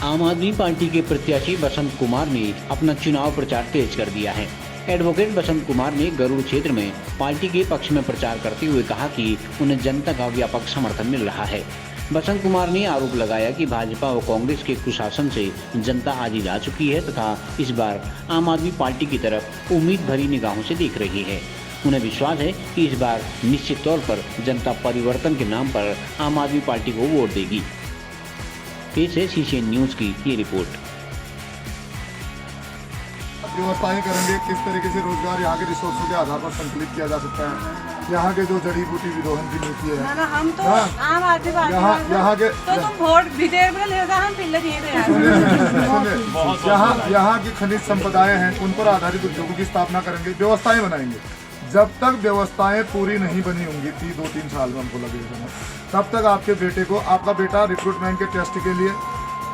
आम आदमी पार्टी के प्रत्याशी बसंत कुमार ने अपना चुनाव प्रचार तेज कर दिया है। एडवोकेट बसंत कुमार ने गरुड़ क्षेत्र में पार्टी के पक्ष में प्रचार करते हुए कहा कि उन्हें जनता का व्यापक समर्थन मिल रहा है। बसंत कुमार ने आरोप लगाया कि भाजपा व कांग्रेस के कुशासन से जनता आजी जा चुकी है तथा इस बार आम आदमी पार्टी की तरफ उम्मीद भरी निगाहों से देख रही है। उन्हें विश्वास है कि इस बार निश्चित तौर पर जनता परिवर्तन के नाम पर आम आदमी पार्टी को वोट देगी। पेश है सीसीएन न्यूज की ये रिपोर्ट। व्यवस्थाएं करेंगे, किस तरीके से रोजगार यहाँ के रिसोर्सों के आधार पर संकलित किया जा सकता है। यहाँ के जो जड़ी बूटी विरोहन की नीति है ना हम तो आम आदमी यहाँ के तो तुम वोट भी दे हम पिल्ले दिए यहाँ की खनिज संपदाएं हैं, उन पर आधारित उद्योगों की स्थापना करेंगे, व्यवस्थाएं बनाएंगे। जब तक व्यवस्थाएं पूरी नहीं बनी होंगी 2-3 साल में हमको लगेगा, तब तक आपके बेटे को, आपका बेटा रिक्रूटमेंट के टेस्ट के लिए,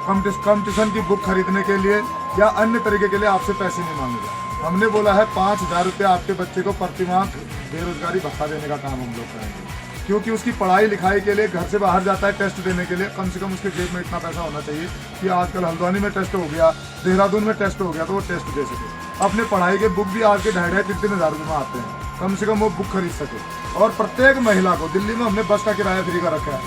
कंपटीशन की बुक खरीदने के लिए या अन्य तरीके के लिए आपसे पैसे नहीं मांगेगा। हमने बोला है 5,000 रुपये आपके बच्चे को प्रतिमाह बेरोजगारी भत्ता देने का काम हम लोग करेंगे, क्योंकि उसकी पढ़ाई लिखाई के लिए घर से बाहर जाता है टेस्ट देने के लिए, कम से कम उसके जेब में इतना पैसा होना चाहिए कि आजकल हल्द्वानी में टेस्ट हो गया, देहरादून में टेस्ट हो गया, तो वो टेस्ट दे सके। अपने पढ़ाई के बुक भी आज के 2,500-3,000 रुपये में आते हैं, कम से कम वो बुक खरीद सके। और प्रत्येक महिला को, दिल्ली में हमने बस का किराया फ्री का रखा है,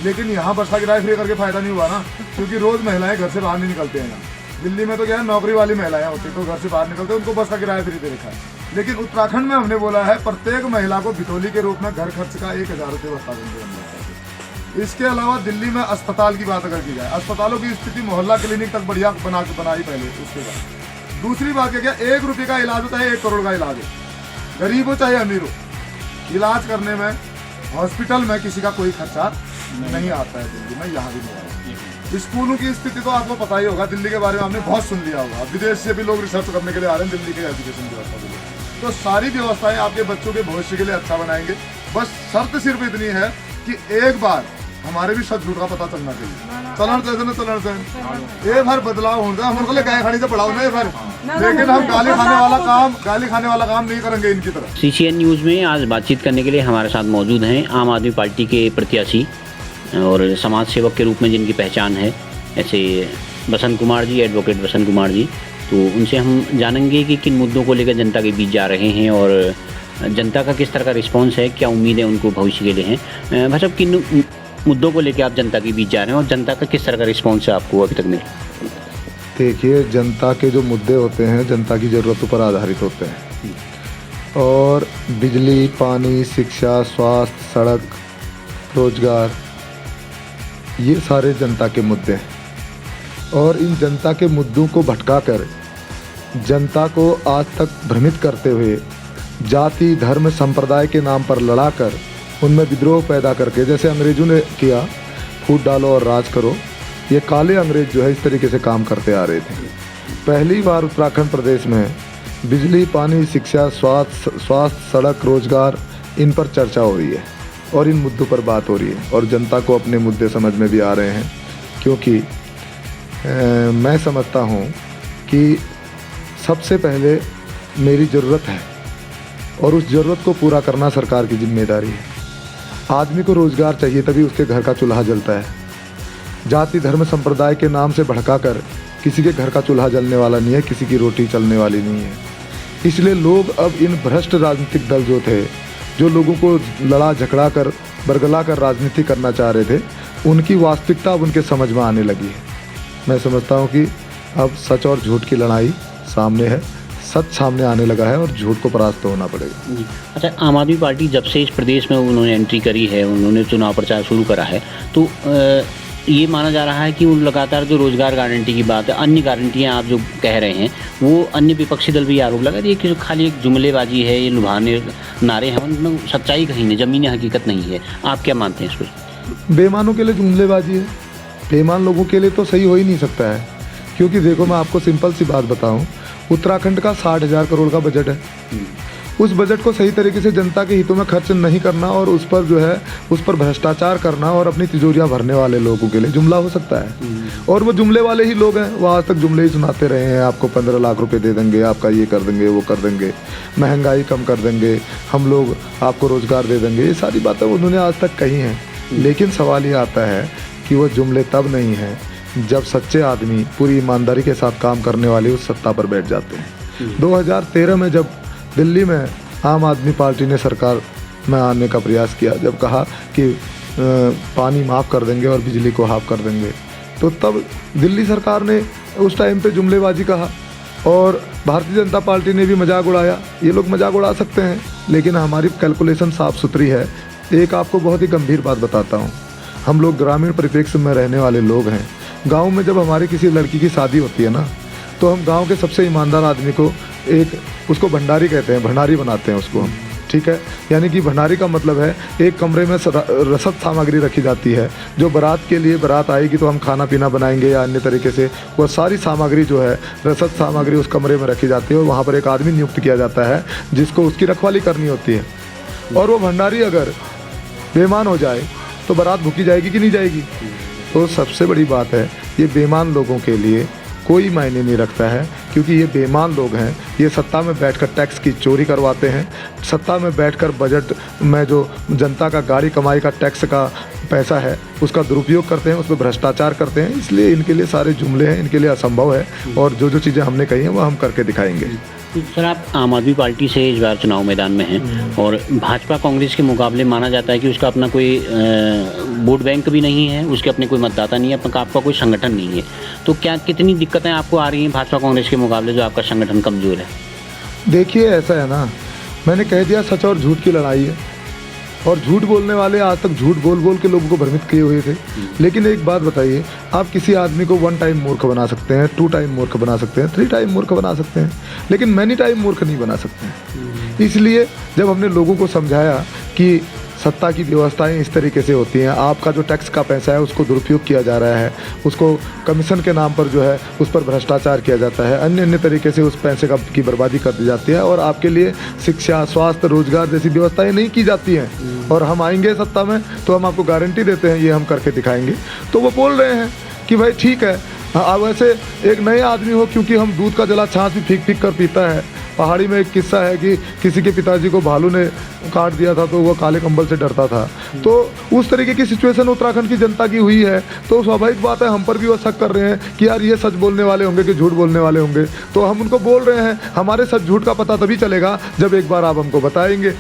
लेकिन यहाँ बस का किराया फ्री करके फायदा नहीं हुआ ना, क्योंकि रोज महिलाएं घर से बाहर नहीं निकलते हैं। दिल्ली में तो क्या है, नौकरी वाली महिलाएं होती तो घर से बाहर निकलते, उनको बस का किराया फ्री दे रखा है। लेकिन उत्तराखंड में हमने बोला है प्रत्येक महिला को बिथौली के रूप में घर खर्च का 1,000 रुपये भत्ता देंगे। इसके अलावा दिल्ली में अस्पताल की बात अगर की जाए, अस्पतालों की स्थिति मोहल्ला क्लिनिक तक बढ़िया बनाई पहले। उसके बाद दूसरी बात क्या, 1 रुपये का इलाज होता है 1 करोड़ का इलाज है, गरीब हो चाहे अमीर हो, इलाज करने में हॉस्पिटल में किसी का कोई खर्चा नहीं आता है दिल्ली में, यहाँ भी नहीं आता। स्कूलों की स्थिति तो आपको पता ही होगा, दिल्ली के बारे में आपने बहुत सुन लिया होगा, विदेश से भी लोग रिसर्च करने के लिए आ रहे हैं दिल्ली के एजुकेशन व्यवस्था के लिए। तो सारी व्यवस्थाएं आपके बच्चों के भविष्य के लिए अच्छा बनाएंगे। बस शर्त सिर्फ इतनी है कि एक बार हमारे भी सच झूठ का पता चलना चाहिए। चलन से ये भर बदलाव होगा, हम गाय खाने से पढ़ाओ नहीं भर, लेकिन हम गाली खाने वाला काम नहीं करेंगे इनकी तरफ। सीसीएन न्यूज में आज बातचीत करने के लिए हमारे साथ मौजूद हैं आम आदमी पार्टी के प्रत्याशी और समाज सेवक के रूप में जिनकी पहचान है, ऐसे बसंत कुमार जी, एडवोकेट बसंत कुमार जी। तो उनसे हम जानेंगे कि किन मुद्दों को लेकर जनता के बीच जा रहे हैं और जनता का किस तरह का रिस्पॉन्स है, क्या उम्मीदें उनको भविष्य के लिए हैं। भाई साहब, किन मुद्दों को लेकर आप जनता के बीच जा रहे हैं और जनता का किस तरह का रिस्पॉन्स है आपको अभी तक मिला? देखिए, जनता के जो मुद्दे होते हैं जनता की ज़रूरतों पर आधारित होते हैं, और बिजली, पानी, शिक्षा, स्वास्थ्य, सड़क, रोजगार, ये सारे जनता के मुद्दे हैं। और इन जनता के मुद्दों को भटकाकर जनता को आज तक भ्रमित करते हुए जाति, धर्म, संप्रदाय के नाम पर लड़ाकर उनमें विद्रोह पैदा करके, जैसे अंग्रेजों ने किया, फूट डालो और राज करो, ये काले अंग्रेज जो है इस तरीके से काम करते आ रहे थे। पहली बार उत्तराखंड प्रदेश में बिजली, पानी, शिक्षा, स्वास्थ्य, सड़क, रोजगार, इन पर चर्चा हो रही है और इन मुद्दों पर बात हो रही है, और जनता को अपने मुद्दे समझ में भी आ रहे हैं। क्योंकि मैं समझता हूँ कि सबसे पहले मेरी ज़रूरत है और उस ज़रूरत को पूरा करना सरकार की जिम्मेदारी है। आदमी को रोज़गार चाहिए, तभी उसके घर का चूल्हा जलता है। जाति, धर्म, संप्रदाय के नाम से भड़काकर किसी के घर का चूल्हा जलने वाला नहीं है, किसी की रोटी चलने वाली नहीं है। इसलिए लोग अब इन भ्रष्ट राजनीतिक दल जो थे, जो लोगों को लड़ा झगड़ा कर बरगला कर राजनीति करना चाह रहे थे, उनकी वास्तविकता अब उनके समझ में आने लगी है। मैं समझता हूँ कि अब सच और झूठ की लड़ाई सामने है, सच सामने आने लगा है और झूठ को परास्त होना पड़ेगा। अच्छा, आम आदमी पार्टी जब से इस प्रदेश में उन्होंने एंट्री करी है, उन्होंने चुनाव प्रचार शुरू करा है, तो ये माना जा रहा है कि वो लगातार जो रोजगार गारंटी की बात है, अन्य गारंटियां आप जो कह रहे हैं, वो अन्य विपक्षी दल भी आरोप लगा रही है कि जो खाली एक जुमलेबाजी है, ये लुभाने नारे हैं, उनमें सच्चाई कहीं नहीं, ज़मीनी हकीकत नहीं है। आप क्या मानते हैं इस पर? बेईमानों के लिए जुमलेबाजी है, बेईमान लोगों के लिए तो सही हो ही नहीं सकता है। क्योंकि देखो, मैं आपको सिंपल सी बात बताऊं, उत्तराखंड का 60,000 करोड़ का बजट है। उस बजट को सही तरीके से जनता के हितों में खर्च नहीं करना और उस पर जो है उस पर भ्रष्टाचार करना और अपनी तिजोरियां भरने वाले लोगों के लिए जुमला हो सकता है। और वो जुमले वाले ही लोग हैं, वो आज तक जुमले ही सुनाते रहे हैं। आपको 15 लाख रुपए दे देंगे, आपका ये कर देंगे, वो कर देंगे, महंगाई कम कर देंगे, हम लोग आपको रोजगार दे देंगे, ये सारी बातें उन्होंने आज तक कही हैं। लेकिन सवाल ये आता है कि वो जुमले तब नहीं हैं जब सच्चे आदमी पूरी ईमानदारी के साथ काम करने वाले उस सत्ता पर बैठ जाते हैं। 2013 में जब दिल्ली में आम आदमी पार्टी ने सरकार में आने का प्रयास किया, जब कहा कि पानी माफ़ कर देंगे और बिजली को हाफ कर देंगे, तो तब दिल्ली सरकार ने उस टाइम पे जुमलेबाजी कहा और भारतीय जनता पार्टी ने भी मजाक उड़ाया। ये लोग मजाक उड़ा सकते हैं, लेकिन हमारी कैलकुलेशन साफ़ सुथरी है। एक आपको बहुत ही गंभीर बात बताता हूँ, हम लोग ग्रामीण परिप्रेक्ष्य में रहने वाले लोग हैं। गांव में जब हमारी किसी लड़की की शादी होती है ना, तो हम गांव के सबसे ईमानदार आदमी को उसको भंडारी कहते हैं, भंडारी बनाते हैं उसको हम, ठीक है। यानी कि भंडारी का मतलब है एक कमरे में रसद सामग्री रखी जाती है, जो बारात के लिए बारात आएगी तो हम खाना पीना बनाएंगे या अन्य तरीके से, वह सारी सामग्री जो है रसद सामग्री उस कमरे में रखी जाती है और वहाँ पर एक आदमी नियुक्त किया जाता है जिसको उसकी रखवाली करनी होती है। और वो भंडारी अगर बेईमान हो जाए तो बारात भूखी जाएगी कि नहीं जाएगी। तो सबसे बड़ी बात है, ये बेईमान लोगों के लिए कोई मायने नहीं रखता है, क्योंकि ये बेईमान लोग हैं। ये सत्ता में बैठकर टैक्स की चोरी करवाते हैं, सत्ता में बैठकर बजट में जो जनता का गाड़ी कमाई का टैक्स का पैसा है उसका दुरुपयोग करते हैं, उसमें भ्रष्टाचार करते हैं। इसलिए इनके लिए सारे जुमले हैं, इनके लिए असंभव है और जो जो चीज़ें हमने कही हैं वो हम करके दिखाएंगे। सर, आप आम आदमी पार्टी से इस बार चुनाव मैदान में हैं और भाजपा कांग्रेस के मुकाबले माना जाता है कि उसका अपना कोई वोट बैंक भी नहीं है, उसके अपने कोई मतदाता नहीं है, आपका कोई संगठन नहीं है। तो क्या कितनी दिक्कतें आपको आ रही हैं भाजपा कांग्रेस के मुकाबले जो आपका संगठन कमज़ोर है? देखिए, ऐसा है ना, मैंने कह दिया सच और झूठ की लड़ाई है और झूठ बोलने वाले आज तक झूठ बोल बोल के लोगों को भ्रमित किए हुए थे। लेकिन एक बात बताइए, आप किसी आदमी को 1 टाइम मूर्ख बना सकते हैं, 2 टाइम मूर्ख बना सकते हैं, 3 टाइम मूर्ख बना सकते हैं, लेकिन मैनी टाइम मूर्ख नहीं बना सकते हैं। इसलिए जब हमने लोगों को समझाया कि सत्ता की व्यवस्थाएं इस तरीके से होती हैं, आपका जो टैक्स का पैसा है उसको दुरुपयोग किया जा रहा है, उसको कमीशन के नाम पर जो है उस पर भ्रष्टाचार किया जाता है, अन्य अन्य तरीके से उस पैसे की बर्बादी कर दी जाती है और आपके लिए शिक्षा, स्वास्थ्य, रोजगार जैसी व्यवस्थाएं नहीं की जाती हैं। और हम आएंगे सत्ता में तो हम आपको गारंटी देते हैं, ये हम करके दिखाएंगे। तो वो बोल रहे हैं कि भाई ठीक है, अब वैसे एक नए आदमी हो, क्योंकि हम दूध का जला छाछ भी फीक फीक कर पीता है। पहाड़ी में एक किस्सा है कि किसी के पिताजी को भालू ने काट दिया था तो वह काले कंबल से डरता था। तो उस तरीके की सिचुएशन उत्तराखंड की जनता की हुई है। तो स्वाभाविक बात है, हम पर भी वो शक कर रहे हैं कि यार ये सच बोलने वाले होंगे कि झूठ बोलने वाले होंगे। तो हम उनको बोल रहे हैं, हमारे सच झूठ का पता तभी चलेगा जब एक बार आप हमको बताएंगे,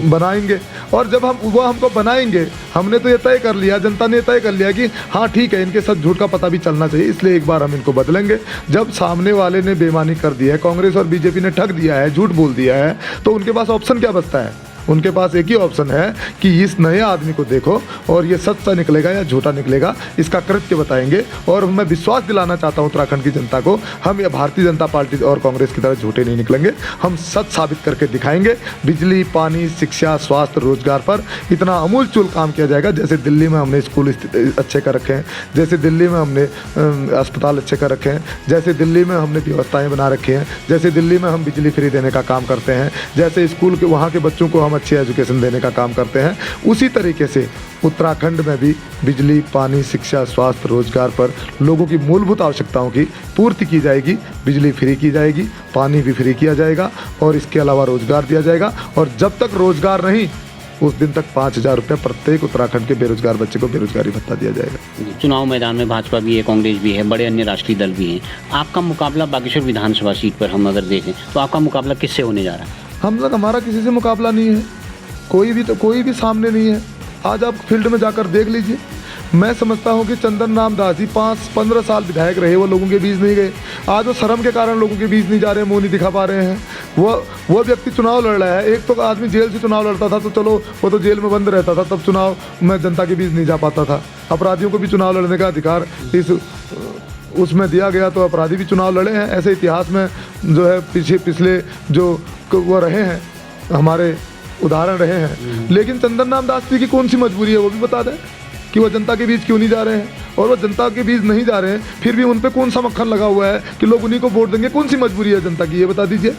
बनाएंगे। और जब हम वो हमको बनाएंगे, हमने तो ये तय कर लिया, जनता ने तय कर लिया कि हाँ ठीक है, इनके सच झूठ का पता भी चलना चाहिए, इसलिए एक बार हम इनको बदलेंगे। जब सामने वाले ने बेईमानी कर दी है, कांग्रेस और बीजेपी ने ठग दिया है, झूठ बोल दिया है, तो उनके पास ऑप्शन क्या बचता है? उनके पास एक ही ऑप्शन है कि इस नए आदमी को देखो और ये सच्चा निकलेगा या झूठा निकलेगा, इसका कृत्य बताएंगे। और मैं विश्वास दिलाना चाहता हूँ उत्तराखंड की जनता को, हम या भारतीय जनता पार्टी और कांग्रेस की तरह झूठे नहीं निकलेंगे, हम सच साबित करके दिखाएंगे। बिजली, पानी, शिक्षा, स्वास्थ्य, रोजगार पर इतना अमूलचूल काम किया जाएगा। जैसे दिल्ली में हमने स्कूल अच्छे कर रखे हैं, जैसे दिल्ली में हमने अस्पताल अच्छे कर रखे हैं, जैसे दिल्ली में हमने व्यवस्थाएँ बना रखी हैं, जैसे दिल्ली में हम बिजली फ्री देने का काम करते हैं, जैसे स्कूल के वहाँ के बच्चों को हम अच्छी एजुकेशन देने का काम करते हैं, उसी तरीके से उत्तराखंड में भी बिजली, पानी, शिक्षा, स्वास्थ्य, रोजगार पर लोगों की मूलभूत आवश्यकताओं की पूर्ति की जाएगी। बिजली फ्री की जाएगी, पानी भी फ्री किया जाएगा और इसके अलावा रोजगार दिया जाएगा। और जब तक रोजगार नहीं, उस दिन तक 5,000 रुपये प्रत्येक उत्तराखंड के बेरोजगार बच्चे को बेरोजगारी भत्ता दिया जाएगा। चुनाव मैदान में भाजपा भी है, कांग्रेस भी है, बड़े अन्य राष्ट्रीय दल भी हैं। आपका मुकाबला बागेश्वर विधानसभा सीट पर हम अगर देखें तो आपका मुकाबला किससे होने जा रहा है? हमारा किसी से मुकाबला नहीं है, कोई भी सामने नहीं है। आज आप फील्ड में जाकर देख लीजिए। मैं समझता हूं कि चंदन राम दास जी 5-15 साल विधायक रहे, वो लोगों के बीच नहीं गए। आज वो शर्म के कारण लोगों के बीच नहीं जा रहे, मुंह नहीं दिखा पा रहे हैं। वो व्यक्ति चुनाव लड़ रहा है। एक तो आदमी जेल से चुनाव लड़ता था तो चलो वो तो जेल में बंद रहता था, तब चुनाव में जनता के बीच नहीं जा पाता था। अपराधियों को भी चुनाव लड़ने का अधिकार इस उसमें दिया गया, तो अपराधी भी चुनाव लड़े हैं। ऐसे इतिहास में जो है पिछले जो वो रहे हैं, हमारे उदाहरण रहे हैं। लेकिन चंदन राम दास जी की कौन सी मजबूरी है, वो भी बता दें कि वो जनता के बीच क्यों नहीं जा रहे हैं। और वो जनता के बीच नहीं जा रहे हैं, फिर भी उन पे कौन सा मक्खन लगा हुआ है कि लोग उन्हीं को वोट देंगे? कौन सी मजबूरी है जनता की, ये बता दीजिए।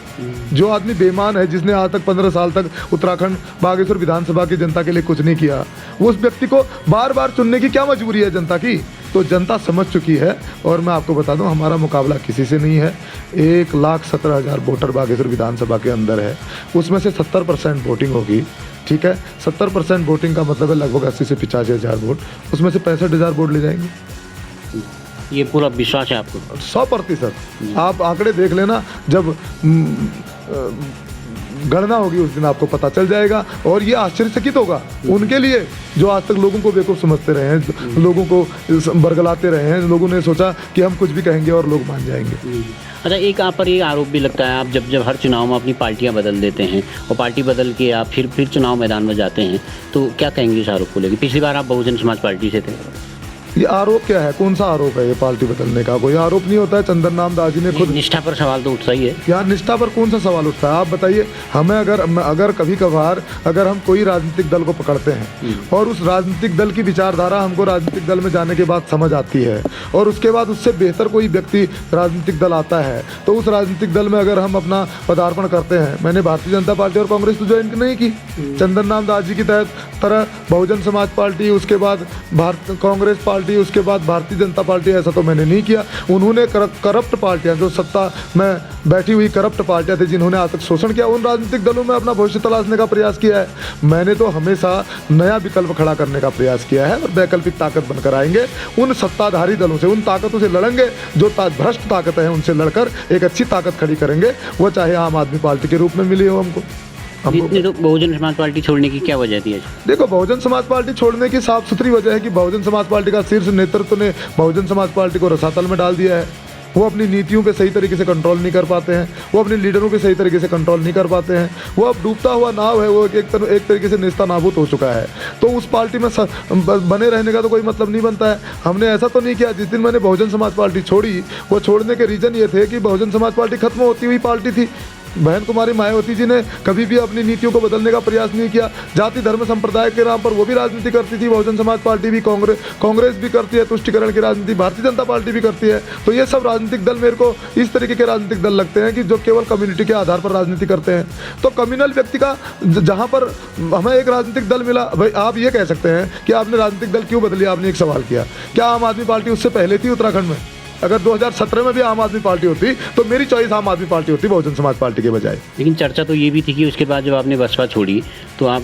जो आदमी बेईमान है, जिसने आज तक 15 साल तक उत्तराखंड बागेश्वर विधानसभा की जनता के लिए कुछ नहीं किया, वो उस व्यक्ति को बार बार चुनने की क्या मजबूरी है जनता की? तो जनता समझ चुकी है। और मैं आपको बता दूं, हमारा मुकाबला किसी से नहीं है। 1,17,000 वोटर बागेश्वर विधानसभा के अंदर है, उसमें से 70% वोटिंग होगी। ठीक है, 70% वोटिंग का मतलब है लगभग 80 से 85 हज़ार वोट। उसमें से 65,000 वोट ले जाएंगे। ये पूरा विश्वास है आपको? 100%। आप आंकड़े देख लेना, जब गणना होगी उस दिन आपको पता चल जाएगा। और ये आश्चर्यचकित होगा उनके लिए जो आज तक लोगों को बेवकूफ़ समझते रहे हैं, लोगों को बरगलाते रहे हैं। लोगों ने सोचा कि हम कुछ भी कहेंगे और लोग मान जाएंगे। अच्छा, एक आप पर ये आरोप भी लगता है, आप जब हर चुनाव में अपनी पार्टियां बदल देते हैं और पार्टी बदल के आप फिर चुनाव मैदान में जाते हैं, तो क्या कहेंगे इस आरोप को लेकर? पिछली बार आप बहुजन समाज पार्टी से थे। ये आरोप क्या है? कौन सा आरोप है ये पार्टी बदलने का? कोई आरोप नहीं होता है। चंदन नाम दास जी ने खुद निष्ठा पर सवाल तो उठता ही है। यार, निष्ठा पर कौन सा सवाल उठता है? आप बताइए हमें। अगर कभी कभार अगर हम कोई राजनीतिक दल को पकड़ते हैं और उस राजनीतिक दल की विचारधारा हमको राजनीतिक दल में जाने के बाद समझ आती है और उसके बाद उससे बेहतर कोई व्यक्ति राजनीतिक दल आता है, तो उस राजनीतिक दल में अगर हम अपना पदार्पण करते हैं। मैंने भारतीय जनता पार्टी और कांग्रेस तो ज्वाइन नहीं की। चंदन नाम दास जी की तरह बहुजन समाज पार्टी, उसके बाद कांग्रेस पार्टी, उसके बाद भारतीय जनता पार्टी, ऐसा तो मैंने नहीं किया। उन्होंने करप्ट पार्टियां, जो सत्ता में बैठी हुई करप्ट पार्टियां थी, जिन्होंने आज तक शोषण किया, उन राजनीतिक दलों में अपना भविष्य तलाशने का प्रयास किया है। मैंने तो हमेशा नया विकल्प खड़ा करने का प्रयास किया है और वैकल्पिक ताकत बनकर आएंगे। उन सत्ताधारी दलों से, उन ताकतों से लड़ेंगे जो भ्रष्ट ताकत है, उनसे लड़कर एक अच्छी ताकत खड़ी करेंगे। वो चाहे आम आदमी पार्टी के रूप में मिली हो हमको। इतनी तो बहुजन समाज पार्टी छोड़ने की क्या वजह थी? देखो, बहुजन समाज पार्टी छोड़ने की साफ सुथरी वजह है कि बहुजन समाज पार्टी का शीर्ष नेतृत्व ने बहुजन समाज पार्टी को रसातल में डाल दिया है। वो अपनी नीतियों पे सही तरीके से कंट्रोल नहीं कर पाते हैं, वो अपने लीडरों पे सही तरीके से कंट्रोल नहीं कर पाते हैं। वो अब डूबता हुआ नाव है, वो एक तरीके से नेस्ता नाबूद हो चुका है। तो उस पार्टी में बने रहने का तो कोई मतलब नहीं बनता है। हमने ऐसा तो नहीं किया। जिस दिन मैंने बहुजन समाज पार्टी छोड़ी, वो छोड़ने के रीज़न ये थे कि बहुजन समाज पार्टी खत्म होती हुई पार्टी थी। बहन कुमारी मायावती जी ने कभी भी अपनी नीतियों को बदलने का प्रयास नहीं किया। जाति धर्म संप्रदाय के नाम पर वो भी राजनीति करती थी। बहुजन समाज पार्टी भी, कांग्रेस भी करती है तुष्टिकरण की राजनीति, भारतीय जनता पार्टी भी करती है। तो ये सब राजनीतिक दल मेरे को इस तरीके के राजनीतिक दल लगते हैं कि जो केवल कम्युनिटी के आधार पर राजनीति करते हैं। तो कम्युनल व्यक्ति का जहाँ पर हमें एक राजनीतिक दल मिला, भाई आप ये कह सकते हैं कि आपने राजनीतिक दल क्यों बदली? आपने एक सवाल किया, क्या आम आदमी पार्टी उससे पहले थी उत्तराखंड में? अगर 2017 में भी आम आदमी पार्टी होती तो मेरी चॉइस आम आदमी पार्टी होती बहुजन समाज पार्टी के बजाय। लेकिन चर्चा तो ये भी थी कि उसके बाद जब आपने बसपा छोड़ी तो आप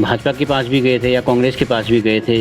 भाजपा के पास भी गए थे या कांग्रेस के पास भी गए थे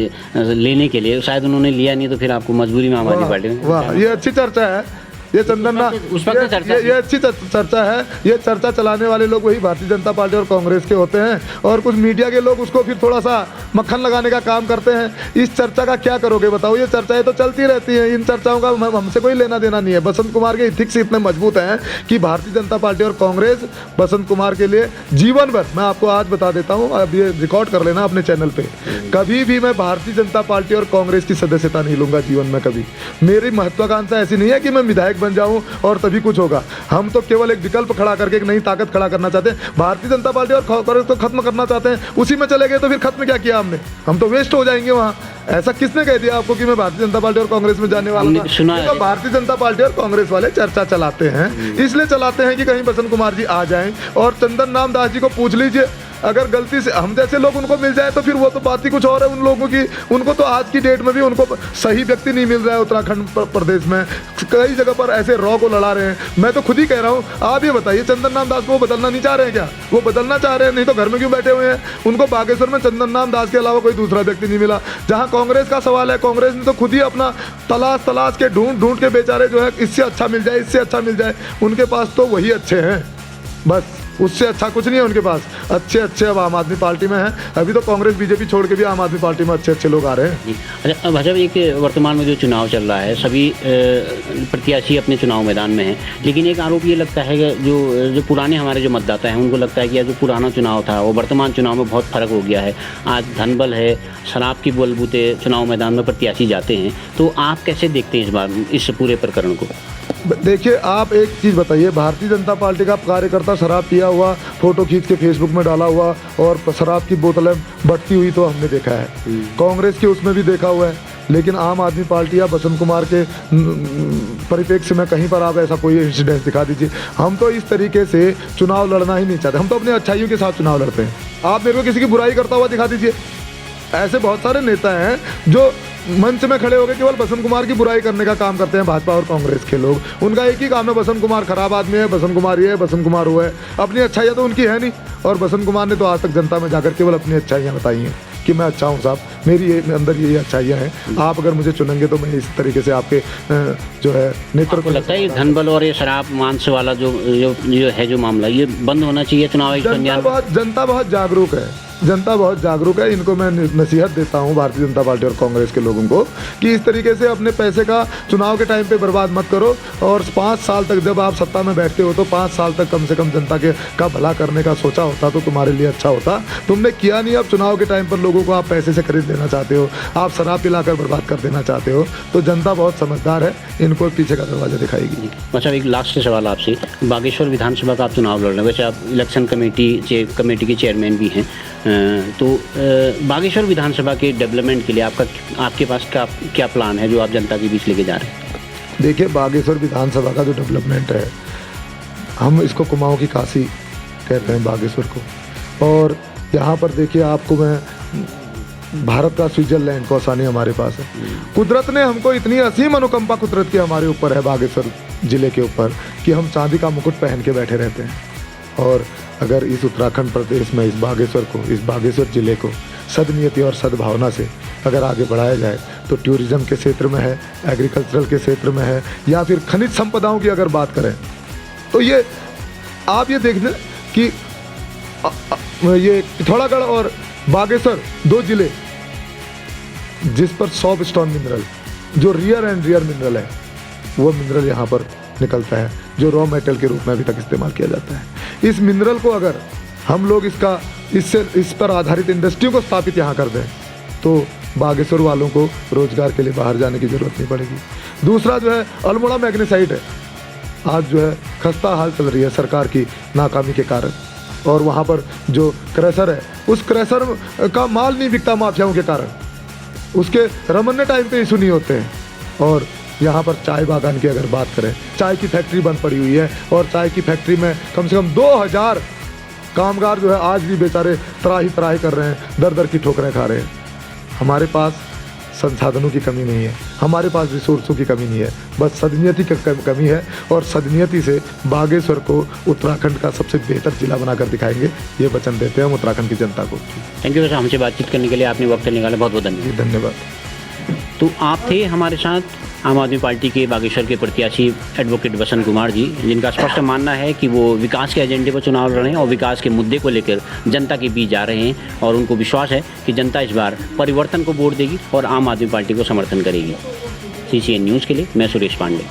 लेने के लिए, शायद उन्होंने लिया नहीं तो फिर आपको मजबूरी में आम आदमी पार्टी में। वाह, ये अच्छी चर्चा है। ये चंदन ना ये अच्छी चर्चा है। ये चर्चा चलाने वाले लोग वही भारतीय जनता पार्टी और कांग्रेस के होते हैं और कुछ मीडिया के लोग उसको फिर थोड़ा सा मक्खन लगाने का काम करते हैं। इस चर्चा का क्या करोगे बताओ? ये चर्चाएं तो चलती रहती हैं, इन चर्चाओं का हमसे कोई लेना देना नहीं है। बसंत कुमार के इथिक्स इतने मजबूत हैं कि भारतीय जनता पार्टी और कांग्रेस बसंत कुमार के लिए जीवन भर, मैं आपको आज बता देता हूँ, अब ये रिकॉर्ड कर लेना अपने चैनल पे, कभी भी मैं भारतीय जनता पार्टी और कांग्रेस की सदस्यता नहीं लूंगा जीवन में कभी। मेरी महत्वाकांक्षा ऐसी नहीं है कि मैं विधायक बन जाऊं और तभी कुछ होगा। हम तो केवल एक विकल्प खड़ा करके एक नई ताकत खड़ा करना चाहते हैं। भारतीय जनता पार्टी और कांग्रेस को खत्म करना चाहते हैं, उसी में चले गए तो फिर खत्म क्या किया हमने? हम तो वेस्ट हो जाएंगे वहाँ। ऐसा किसने कह दिया आपको कि मैं भारतीय जनता पार्टी और कांग्रेस में जाने वाला था? तो भारतीय जनता पार्टी और कांग्रेस वाले चर्चा चलाते हैं, इसलिए चलाते हैं कि कहीं बसंत कुमार जी आ जाएं। और चंदन नाम दास जी को पूछ लीजिए, अगर गलती से हम जैसे लोग उनको मिल जाए तो फिर वो तो बात ही कुछ और है उन लोगों की। उनको तो आज की डेट में भी उनको सही व्यक्ति नहीं मिल रहा है। उत्तराखंड प्रदेश में कई जगह पर ऐसे रॉ को लड़ा रहे हैं। मैं तो खुद ही कह रहा हूँ, आप ये बताइए चंदन नाम दास को वो बदलना नहीं चाह रहे हैं क्या? वो बदलना चाह रहे हैं, नहीं तो घर में क्यों बैठे हुए हैं? उनको बागेश्वर में चंदन नाम दास के अलावा कोई दूसरा व्यक्ति नहीं मिला। जहाँ कांग्रेस का सवाल है, कांग्रेस ने तो खुद ही अपना तलाश के ढूंढ के बेचारे जो है इससे अच्छा मिल जाए, इससे अच्छा मिल जाए, उनके पास तो वही अच्छे हैं, बस उससे अच्छा कुछ नहीं है उनके पास। अच्छे अब आम आदमी पार्टी में हैं। अभी तो कांग्रेस बीजेपी छोड़ के भी आम आदमी पार्टी में अच्छे लोग आ रहे हैं। अच्छा भाजपा, एक वर्तमान में जो चुनाव चल रहा है, सभी प्रत्याशी अपने चुनाव मैदान में हैं, लेकिन एक आरोप ये लगता है कि जो पुराने हमारे जो मतदाता हैं उनको लगता है कि जो पुराना चुनाव था वो वर्तमान चुनाव में बहुत फ़र्क हो गया है। आज धनबल है, शराब की बलबूते चुनाव मैदान में प्रत्याशी जाते हैं। तो आप कैसे देखते हैं इस बार इस पूरे प्रकरण को? देखिए, आप एक चीज़ बताइए, भारतीय जनता पार्टी का कार्यकर्ता शराब पिया हुआ फोटो खींच के फेसबुक में डाला हुआ और शराब की बोतलें बटती हुई तो हमने देखा है। कांग्रेस के उसमें भी देखा हुआ है। लेकिन आम आदमी पार्टी या बसंत कुमार के परिप्रेक्ष्य में कहीं पर आप ऐसा कोई इंसिडेंस दिखा दीजिए। हम तो इस तरीके से चुनाव लड़ना ही नहीं चाहते। हम तो अपनी अच्छाइयों के साथ चुनाव लड़ते हैं। आप मेरे को किसी की बुराई करता हुआ दिखा दीजिए। ऐसे बहुत सारे नेता हैं जो मंच में खड़े होकर केवल बसंत कुमार की बुराई करने का काम करते हैं। भाजपा और कांग्रेस के लोग, उनका एक ही काम है, बसंत कुमार खराब आदमी है, बसंत कुमार ये है, बसंत कुमार वो है। अपनी अच्छाइयाँ तो उनकी है नहीं। और बसंत कुमार ने तो आज तक जनता में जाकर केवल अपनी अच्छाइयाँ बताई हैं कि मैं अच्छा हूँ साहब, मेरी ये अंदर ये अच्छाइयाँ हैं, आप अगर मुझे चुनेंगे तो मैं इस तरीके से आपके जो है नेतृत्व। आपको लगता है ये धन बल और ये शराब मांस वाला जो है जो मामला, ये बंद होना चाहिए चुनाव आयोग संज्ञान? जनता बहुत जागरूक है, जनता बहुत जागरूक है। इनको मैं नसीहत देता हूं भारतीय जनता पार्टी और कांग्रेस के लोगों को कि इस तरीके से अपने पैसे का चुनाव के टाइम पे बर्बाद मत करो, और 5 साल तक जब आप सत्ता में बैठते हो तो 5 साल तक कम से कम जनता का भला करने का सोचा होता तो तुम्हारे लिए अच्छा होता। तुमने किया नहीं। अब चुनाव के टाइम पर लोगों को आप पैसे से खरीद लेना चाहते हो, आप शराब पिलाकर बर्बाद कर देना चाहते हो। तो जनता बहुत समझदार है, इनको पीछे का दरवाजा दिखाएगी। अच्छा, एक लास्ट सवाल आपसे, बागेश्वर विधानसभा का आप चुनाव लड़ रहे हैं, वैसे आप इलेक्शन कमेटी के चेयरमैन भी हैं, तो बागेश्वर विधानसभा के डेवलपमेंट के लिए आपके पास क्या प्लान है जो आप जनता के बीच लेके जा रहे हैं? देखिए, बागेश्वर विधानसभा का जो डेवलपमेंट है, हम इसको कुमाऊं की काशी कहते हैं बागेश्वर को। और यहाँ पर देखिए, आपको मैं भारत का स्विट्जरलैंड कौसानी हमारे पास है। कुदरत ने हमको इतनी असीम अनुकंपा कुदरत की हमारे ऊपर है बागेश्वर ज़िले के ऊपर कि हम चांदी का मुकुट पहन के बैठे रहते हैं। और अगर इस उत्तराखंड प्रदेश में इस बागेश्वर ज़िले को सद्नियति और सद्भावना से अगर आगे बढ़ाया जाए तो टूरिज़्म के क्षेत्र में है, एग्रीकल्चरल के क्षेत्र में है, या फिर खनिज संपदाओं की अगर बात करें तो ये आप ये देखना कि ये पिथौरागढ़ और बागेश्वर 2 ज़िले जिस पर सॉफ्ट स्टोन मिनरल जो रियर मिनरल है, वो मिनरल यहाँ पर निकलता है जो रॉ मेटल के रूप में अभी तक इस्तेमाल किया जाता है। इस मिनरल को अगर हम लोग इस पर आधारित इंडस्ट्री को स्थापित यहाँ कर दें तो बागेश्वर वालों को रोजगार के लिए बाहर जाने की ज़रूरत नहीं पड़ेगी। दूसरा जो है अल्मोड़ा मैग्नेसाइट है, आज जो है खस्ता हाल चल रही है सरकार की नाकामी के कारण, और वहाँ पर जो क्रैशर है उस क्रैशर का माल नहीं बिकता माफियाओं के कारण, उसके रमन्ने टाइम पे इशू नहीं होते हैं। और यहाँ पर चाय बागान की अगर बात करें, चाय की फैक्ट्री बंद पड़ी हुई है, और चाय की फैक्ट्री में कम से कम 2000 कामगार जो है आज भी बेचारे त्राही कर रहे हैं, दर की ठोकरें खा रहे हैं। हमारे पास संसाधनों की कमी नहीं है, हमारे पास रिसोर्सों की कमी नहीं है, बस सद्नियति की कमी है। और सद्नियति से बागेश्वर को उत्तराखंड का सबसे बेहतर जिला बनाकर दिखाएंगे, ये वचन देते हैं हम उत्तराखंड की जनता को। थैंक यू सर, हमसे बातचीत करने के लिए आपने वक्त निकाला, बहुत बहुत धन्यवाद। धन्यवाद। तो आप थे हमारे साथ आम आदमी पार्टी के बागेश्वर के प्रत्याशी एडवोकेट बसंत कुमार जी, जिनका स्पष्ट मानना है कि वो विकास के एजेंडे पर चुनाव लड़ रहे हैं और विकास के मुद्दे को लेकर जनता के बीच जा रहे हैं, और उनको विश्वास है कि जनता इस बार परिवर्तन को वोट देगी और आम आदमी पार्टी को समर्थन करेगी। CCN न्यूज़ के लिए मैं सुरेश पांडे।